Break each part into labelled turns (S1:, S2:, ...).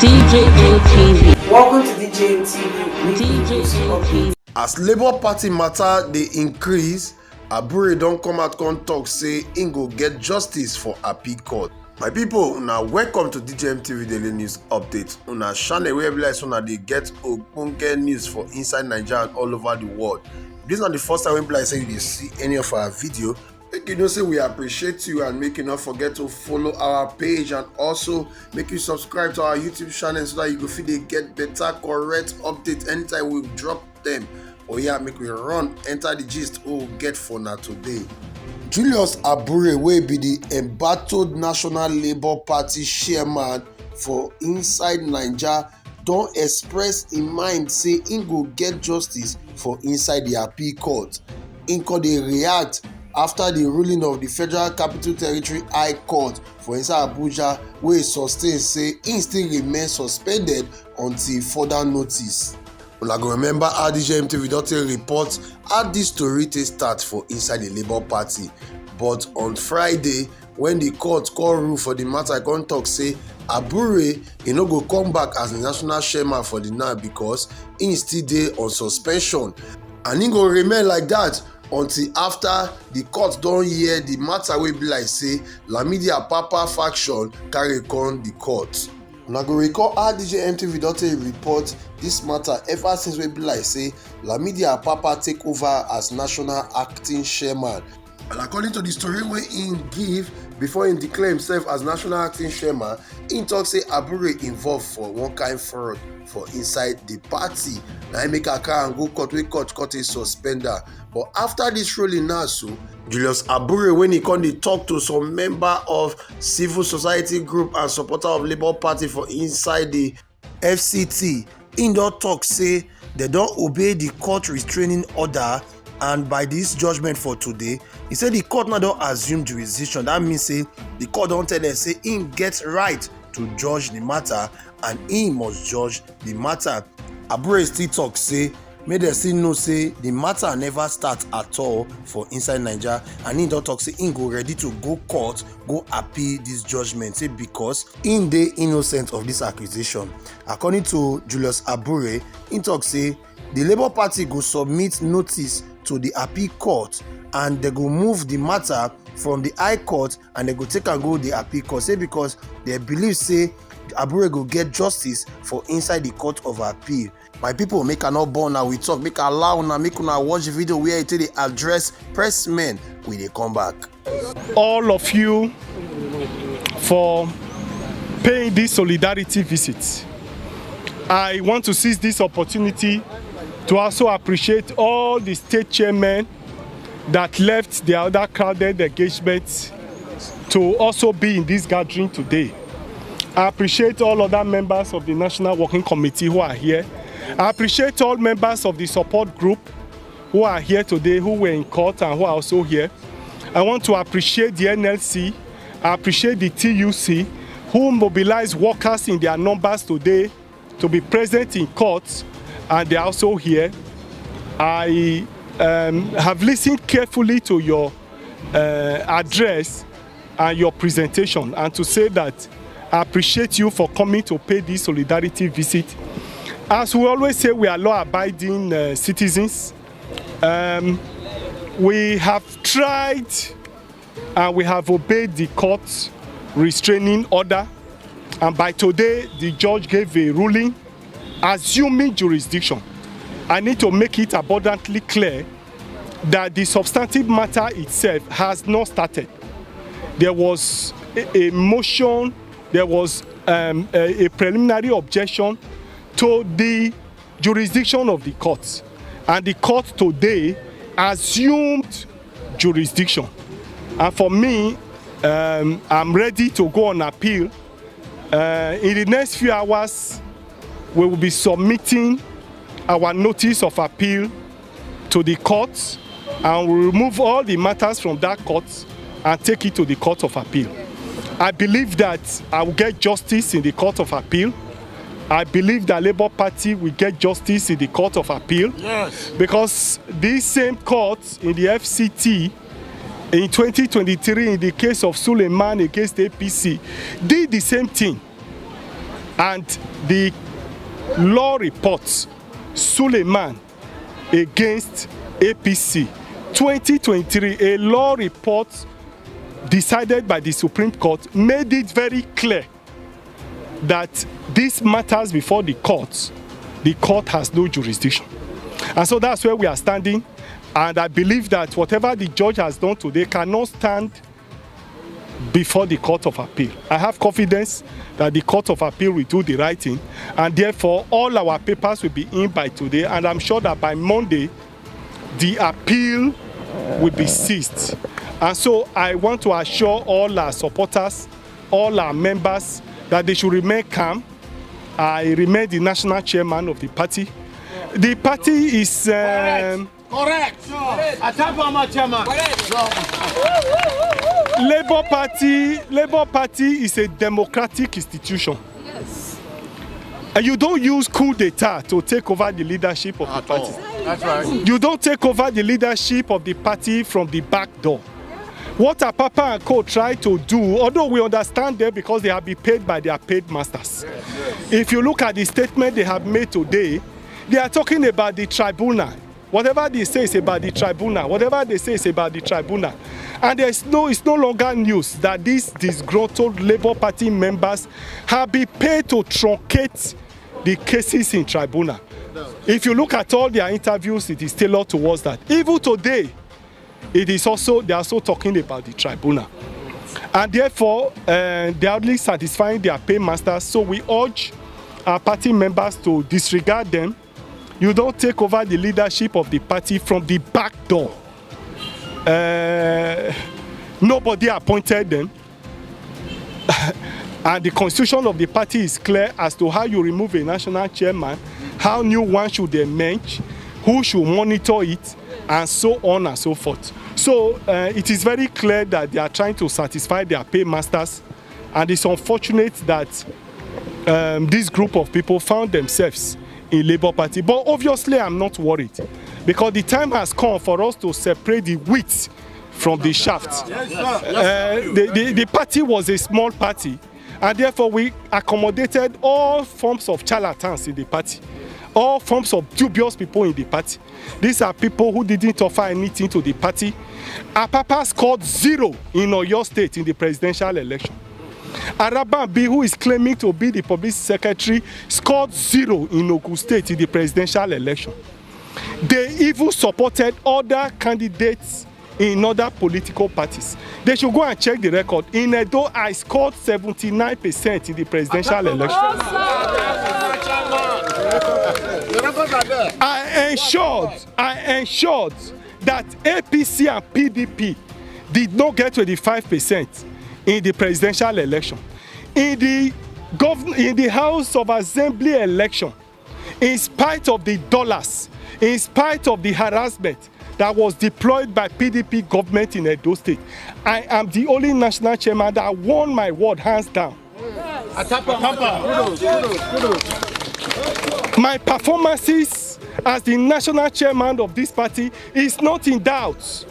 S1: DJM
S2: Welcome to DJM.
S3: As Labour Party matter dey increase, Abure don come out come talk say im go get justice for appeal court. My pipo, una welcome to DJM TV Daily News Update. Una channel wey be like say una dey get ogbonge news for inside Naija and all over the world. If this na the first time wey be like say you dey see any of our video, make you know say we appreciate you and make you not forget to follow our page and also make you subscribe to our YouTube channel so that you go fit dey get better correct update anytime we drop them. Oh yeah, make we run enter the gist we get for now today. Julius Abure wey be the embattled National Labour Party chairman for inside Naija don express im mind say im go get justice for inside the appeal court. Im come dey react after the ruling of the Federal Capital Territory High Court for inside Abuja wey sustain say im still remain suspended until further notice. Una go remember how DJM TV don take report how dis story take start for inside the Labour Party, but on Friday when the court come rule for the matter, I come talk say Abure e no go come back as the national chairman for the now because im still dey on suspension and im go remain like that until after the court don hear the matter wey be like say Lamidi Apapa faction carry come the court. Una go recall how DJM TV don take report dis matter ever since wey be like say Lamidi Apapa take over as national acting chairman. And according to the story wey im give before im declare himself as national acting chairman, im talk say Abure involved for one kind fraud for inside the party. Na im make am carry am go court wey court take suspend am. But after this ruling now, so Julius Abure, when he come dey talk to some member of civil society group and supporter of Labour Party for inside the FCT, im don talk say they don obey the court restraining order, and by this judgment for today, he say the court now don assume jurisdiction. That means say the court don tell them say im get right to judge the matter and im must judge the matter. Abure still talk say make dem still know say the matter never start at all for inside Naija, and im don talk say im go ready to go court go appeal this judgment, say because im dey innocent of this accusation. According to Julius Abure, im talk say the Labour Party go submit notice to the appeal court and they go move the matter from the high court and they go take and go the appeal court, say because they believe say Abure go get justice for inside the court of appeal. My people, make I not born now we talk, make allow una make una watch the video where it dey address pressmen when they come back.
S4: All of you for paying this solidarity visit. I want to seize this opportunity to also appreciate all the state chairmen that left their other crowded engagements to also be in this gathering today. I appreciate all other members of the National Working Committee who are here. I appreciate all members of the support group who are here today, who were in court and who are also here. I want to appreciate the NLC, I appreciate the TUC, who mobilized workers in their numbers today to be present in court, and they are also here. I have listened carefully to your address and your presentation, and to say that I appreciate you for coming to pay this solidarity visit. As we always say, we are law-abiding citizens. We have tried and we have obeyed the court's restraining order, and by today the judge gave a ruling assuming jurisdiction. I need to make it abundantly clear that the substantive matter itself has not started. There was a motion, there was a preliminary objection to the jurisdiction of the court, and the court today assumed jurisdiction. And for me, I'm ready to go on appeal. In the next few hours, we will be submitting our notice of appeal to the court, and we'll remove all the matters from that court and take it to the court of appeal. I believe that I will get justice in the court of appeal. I believe that Labour Party will get justice in the court of appeal. Yes. Because this same court in the FCT in 2023, in the case of Suleiman against APC, did the same thing. And the law reports Suleiman against APC 2023, a law report decided by the Supreme Court made it very clear that this matters before the court has no jurisdiction. And so that's where we are standing. And I believe that whatever the judge has done today cannot stand before the Court of Appeal. I have confidence that the Court of Appeal will do the right thing, and therefore all our papers will be in by today, and I'm sure that by Monday the appeal will be ceased. And so I want to assure all our supporters, all our members, that they should remain calm. I remain the national chairman of the party. The party is
S1: Correct. Chairman.
S4: Labour Party is a democratic institution. Yes. And you don't use coup d'etat to take over the leadership of the party.
S1: That's right.
S4: You don't take over the leadership of the party from the back door. What Apapa and Co try to do, although we understand them because they have been paid by their paid masters. Yes. If you look at the statement they have made today, they are talking about the tribunal. Whatever they say is about the tribunal. Whatever they say is about the tribunal. And it's no longer news that these disgruntled Labour Party members have been paid to truncate the cases in tribunal. If you look at all their interviews, it is tailored towards that. Even today, they are also talking about the tribunal. And therefore, they are only satisfying their paymasters. So we urge our party members to disregard them. You don't take over the leadership of the party from the back door. Nobody appointed them. And the constitution of the party is clear as to how you remove a national chairman, how new one should emerge, who should monitor it, and so on and so forth. So it is very clear that they are trying to satisfy their paymasters, and it's unfortunate that this group of people found themselves in Labour Party. But obviously I'm not worried, because the time has come for us to separate the wheat from the shaft. The party was a small party, and therefore we accommodated all forms of charlatans in the party, all forms of dubious people in the party. These are people who didn't offer anything to the party. Apapa scored 0 in Oyo State in the presidential election. Arababi, who is claiming to be the public secretary, scored 0 in Ogun State in the presidential election. They even supported other candidates in other political parties. They should go and check the record. In Edo, I scored 79% in the presidential election. I ensured that APC and PDP did not get 25% in the presidential election. In the House of Assembly election, in spite of the dollars, in spite of the harassment that was deployed by PDP government in Edo State, I am the only national chairman that won my word hands down. My performances as the national chairman of this party is not in doubt.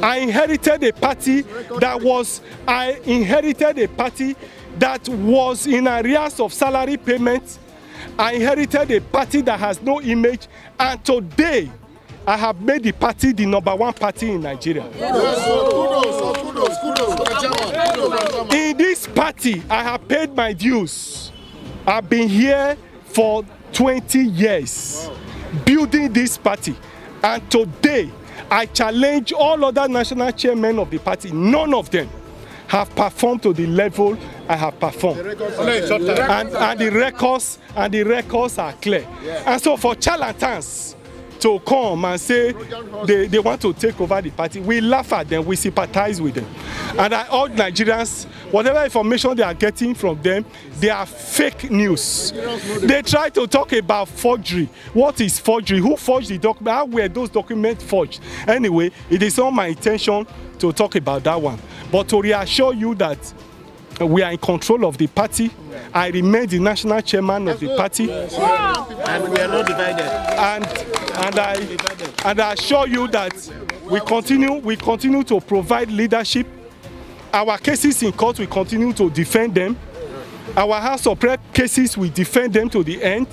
S4: I inherited a party that was in arrears of salary payments. I inherited a party that has no image, and today I have made the party the #1 party in Nigeria. In this party, I have paid my dues. I've been here for 20 years building this party, and today I challenge all other national chairmen of the party. None of them have performed to the level I have performed. And the records are clear. And so for charlatans to come and say they want to take over the party, we laugh at them, we sympathize with them. And I urge Nigerians, whatever information they are getting from them, they are fake news. They try to talk about forgery. What is forgery? Who forged the document? How were those documents forged? Anyway, it is not my intention to talk about that one. But to reassure you that we are in control of the party. I remain the national chairman of the party.
S1: And we are not divided.
S4: And I assure you that we continue to provide leadership. Our cases in court, we continue to defend them. Our House of Rep cases, we defend them to the end.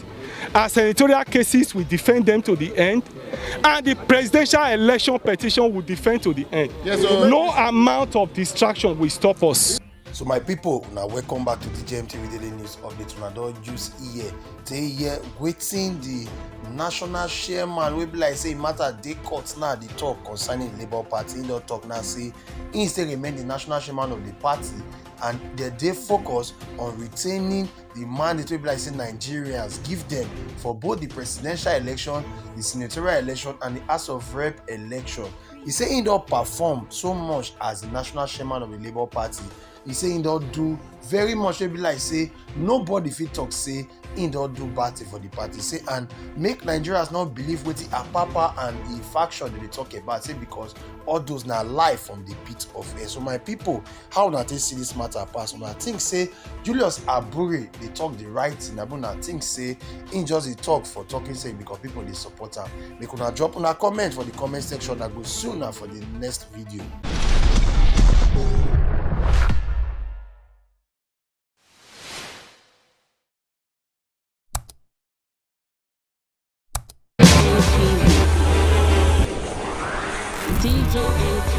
S4: Our senatorial cases, we defend them to the end. And the presidential election petition will defend to the end.
S1: Yes, sir.
S4: No amount of distraction will stop us.
S3: So my people, now welcome back to the GMTV Daily News Update. Una don use ear to hear wetin the national chairman wey be like say matter dey court now dey talk concerning the Labour Party. He don talk now say he still remain the national chairman of the party and they focus on retaining the mandate wey be like say Nigerians give them for both the presidential election, the senatorial election and the House of Rep election. He say he don perform so much as the national chairman of the Labour Party. He say he don do very much wey be like say nobody fit talk say he don do bad thing for the party. Say and make Nigerians not believe wetin Apapa and the faction dey talk about, say because all those na lie from the pit of hell. So my people, how una take see this matter pass? Una think say Julius Abure dey talk the right thing, abi una think say he just dey talk for talking sake because people dey support am? Make una drop una comment for the comment section. I go see una for the next video.
S2: DJ